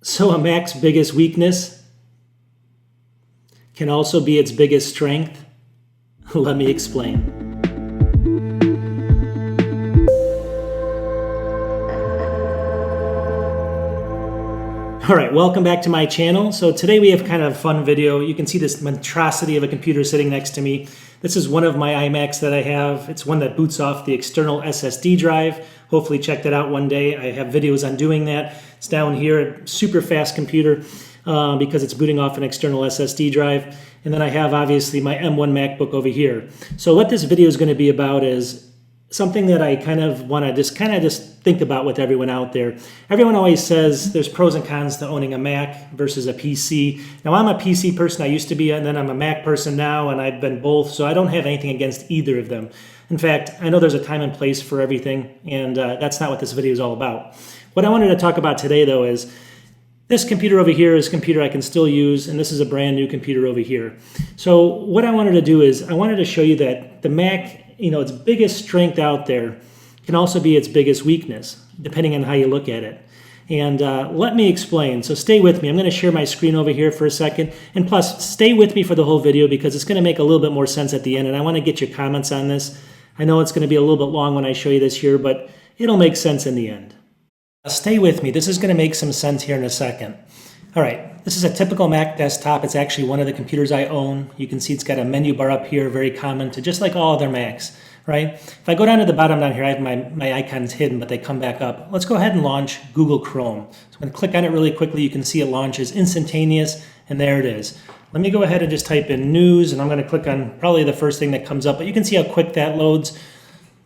So a Mac's biggest weakness can also be its biggest strength? Let me explain. All right, welcome back to my channel. So today we have kind of a fun video. You can see this monstrosity of a computer sitting next to me. This is one of my iMacs that I have. It's one that boots off the external SSD drive. Hopefully check that out one day. I have videos on doing that. It's down here, super fast computer because it's booting off an external SSD drive. And then I have obviously my M1 MacBook over here. So what this video is going to be about is something that I kind of want to just think about with everyone out there. Everyone always says there's pros and cons to owning a Mac versus a PC. Now I'm a PC person, I used to be, and then I'm a Mac person now, and I've been both, so I don't have anything against either of them. In fact, I know there's a time and place for everything, and that's not what this video is all about. What I wanted to talk about today, though, is this computer over here is a computer I can still use, and this is a brand new computer over here. So what I wanted to do is I wanted to show you that the Mac, its biggest strength out there can also be its biggest weakness, depending on how you look at it. And let me explain. So stay with me. I'm going to share my screen over here for a second. And plus, stay with me for the whole video because it's going to make a little bit more sense at the end. And I want to get your comments on this. I know it's going to be a little bit long when I show you this here, but it'll make sense in the end. Stay with me. This is going to make some sense here in a second. All right, this is a typical Mac desktop. It's actually one of the computers I own. You can see it's got a menu bar up here, very common to just like all other Macs, right? If I go down to the bottom down here, I have my icons hidden, but they come back up. Let's go ahead and launch Google Chrome. So I'm going to click on it really quickly. You can see it launches instantaneous, and there it is. Let me go ahead and just type in news, and I'm going to click on probably the first thing that comes up, but you can see how quick that loads.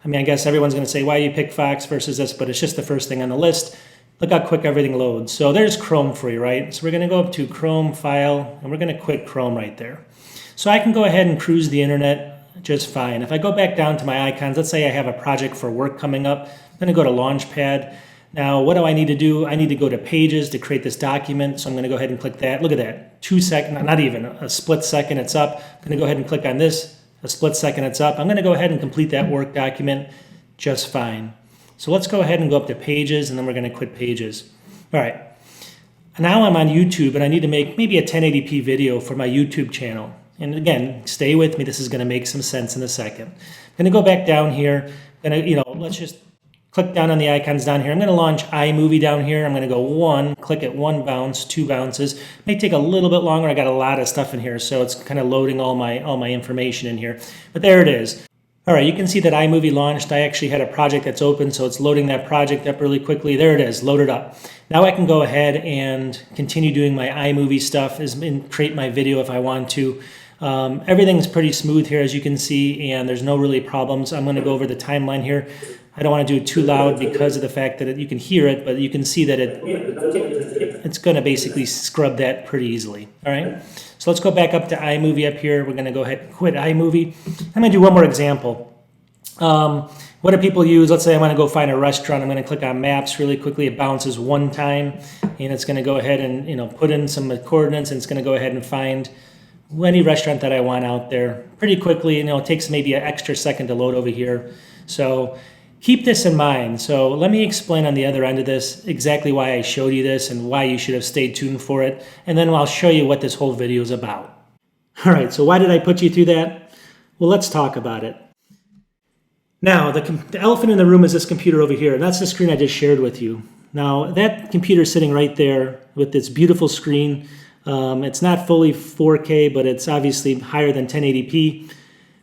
I mean, I guess everyone's going to say, why do you pick Fox versus this? But it's just the first thing on the list. Look how quick everything loads. So there's Chrome for you, right? So we're going to go up to Chrome File, and we're going to quit Chrome right there. So I can go ahead and cruise the internet just fine. If I go back down to my icons, let's say I have a project for work coming up. I'm going to go to Launchpad. Now, what do I need to do? I need to go to Pages to create this document. So I'm going to go ahead and click that. Look at that. 2 seconds, not even, a split second, it's up. I'm going to go ahead and click on this. A split second, it's up. I'm going to go ahead and complete that work document just fine. So let's go ahead and go up to Pages, and then we're going to quit Pages. All right. Now I'm on YouTube, and I need to make maybe a 1080p video for my YouTube channel. And again, stay with me. This is going to make some sense in a second. I'm going to go back down here. Let's just click down on the icons down here. I'm going to launch iMovie down here. I'm going to go click it 1 bounce, 2 bounces. It may take a little bit longer. I got a lot of stuff in here, so it's kind of loading all my information in here. But there it is. All right, you can see that iMovie launched. I actually had a project that's open, so it's loading that project up really quickly. There it is, loaded up. Now I can go ahead and continue doing my iMovie stuff and create my video if I want to. Everything's pretty smooth here, as you can see, and there's no really problems. I'm going to go over the timeline here. I don't want to do it too loud because of the fact that you can hear it, but you can see that it's going to basically scrub that pretty easily. All right, so let's go back up to iMovie up here. We're going to go ahead and quit iMovie. I'm going to do one more example. What do people use? Let's say I want to go find a restaurant. I'm going to click on Maps really quickly. It bounces 1 time, and it's going to go ahead and put in some coordinates, and it's going to go ahead and find any restaurant that I want out there pretty quickly. It takes maybe an extra second to load over here. So keep this in mind. So let me explain on the other end of this exactly why I showed you this and why you should have stayed tuned for it. And then I'll show you what this whole video is about. All right, so why did I put you through that? Well, let's talk about it. Now, the elephant in the room is this computer over here. And that's the screen I just shared with you. Now, that computer sitting right there with this beautiful screen, it's not fully 4K, but it's obviously higher than 1080p.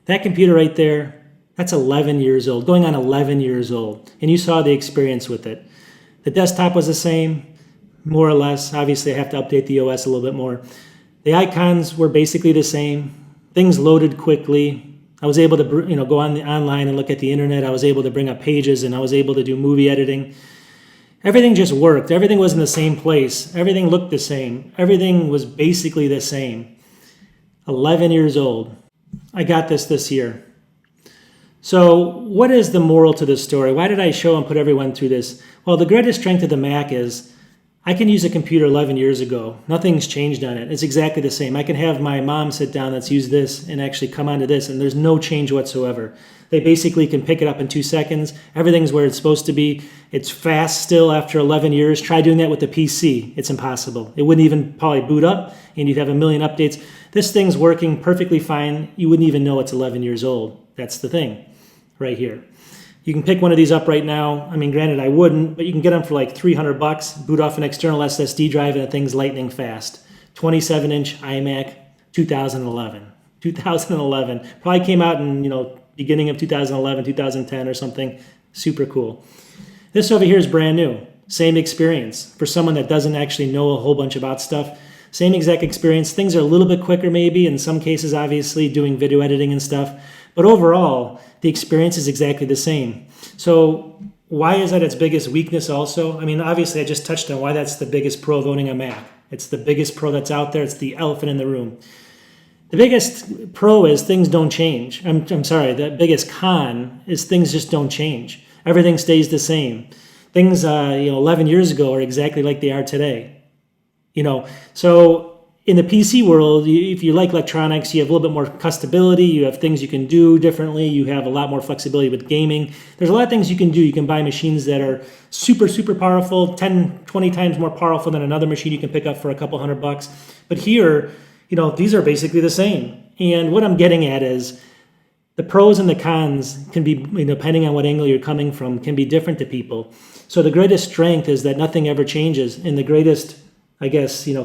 That computer right there, that's 11 years old, going on 11 years old. And you saw the experience with it. The desktop was the same, more or less. Obviously, I have to update the OS a little bit more. The icons were basically the same. Things loaded quickly. I was able to go online and look at the internet. I was able to bring up Pages, and I was able to do movie editing. Everything just worked. Everything was in the same place. Everything looked the same. Everything was basically the same. 11 years old. I got this year. So what is the moral to this story? Why did I show and put everyone through this? Well, the greatest strength of the Mac is I can use a computer 11 years ago. Nothing's changed on it. It's exactly the same. I can have my mom sit down that's used this and actually come onto this, and there's no change whatsoever. They basically can pick it up in 2 seconds. Everything's where it's supposed to be. It's fast still after 11 years. Try doing that with the PC. It's impossible. It wouldn't even probably boot up, and you'd have a million updates. This thing's working perfectly fine. You wouldn't even know it's 11 years old. That's the thing right here. You can pick one of these up right now. I mean, granted, I wouldn't, but you can get them for like $300. Boot off an external SSD drive, and the thing's lightning fast. 27-inch iMac, 2011. 2011. Probably came out in, beginning of 2011, 2010 or something. Super cool. This over here is brand new. Same experience. For someone that doesn't actually know a whole bunch about stuff, same exact experience. Things are a little bit quicker maybe, in some cases, obviously, doing video editing and stuff. But overall, the experience is exactly the same. So why is that its biggest weakness also? I mean, obviously, I just touched on why that's the biggest pro of owning a Mac. It's the biggest pro that's out there. It's the elephant in the room. The biggest pro is things don't change. I'm sorry, the biggest con is things just don't change. Everything stays the same. Things 11 years ago are exactly like they are today. So in the PC world, if you like electronics, you have a little bit more customability. You have things you can do differently. You have a lot more flexibility with gaming. There's a lot of things you can do. You can buy machines that are super, super powerful, 10, 20 times more powerful than another machine you can pick up for a couple $100. But here, these are basically the same. And what I'm getting at is the pros and the cons can be, depending on what angle you're coming from, can be different to people. So the greatest strength is that nothing ever changes. And the greatest,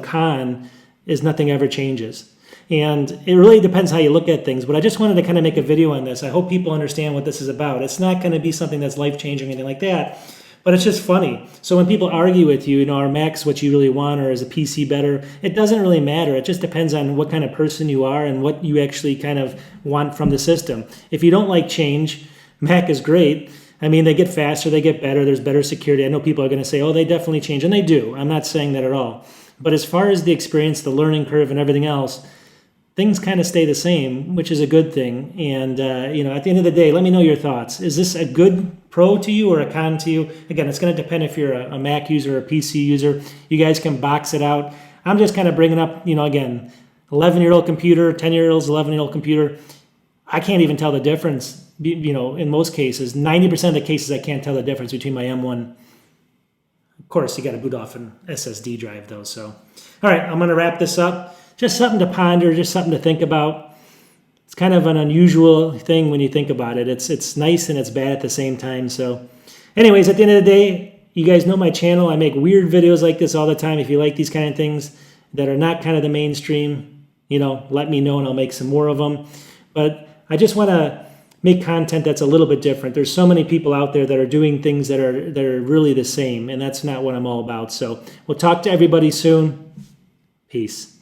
con is nothing ever changes. And it really depends how you look at things. But I just wanted to kind of make a video on this. I hope people understand what this is about. It's not going to be something that's life-changing or anything like that, but it's just funny. So when people argue with you, are Macs what you really want, or is a PC better? It doesn't really matter. It just depends on what kind of person you are and what you actually kind of want from the system. If you don't like change, Mac is great. I mean, they get faster, they get better, there's better security. I know people are going to say, oh, they definitely change, and they do. I'm not saying that at all. But as far as the experience, the learning curve, and everything else, things kind of stay the same, which is a good thing. And, at the end of the day, let me know your thoughts. Is this a good pro to you or a con to you? Again, it's going to depend if you're a Mac user or a PC user. You guys can box it out. I'm just kind of bringing up, again, 11-year-old computer, 10-year-old, 11-year-old computer. I can't even tell the difference, in most cases. 90% of the cases, I can't tell the difference between my M1. Of course, you got to boot off an SSD drive, though. So, all right, I'm going to wrap this up. Just something to ponder, just something to think about. It's kind of an unusual thing when you think about it. It's nice and it's bad at the same time. So, anyways, at the end of the day, you guys know my channel. I make weird videos like this all the time. If you like these kind of things that are not kind of the mainstream, let me know and I'll make some more of them. But I just want to make content that's a little bit different. There's so many people out there that are doing things that are really the same, and that's not what I'm all about. So we'll talk to everybody soon. Peace.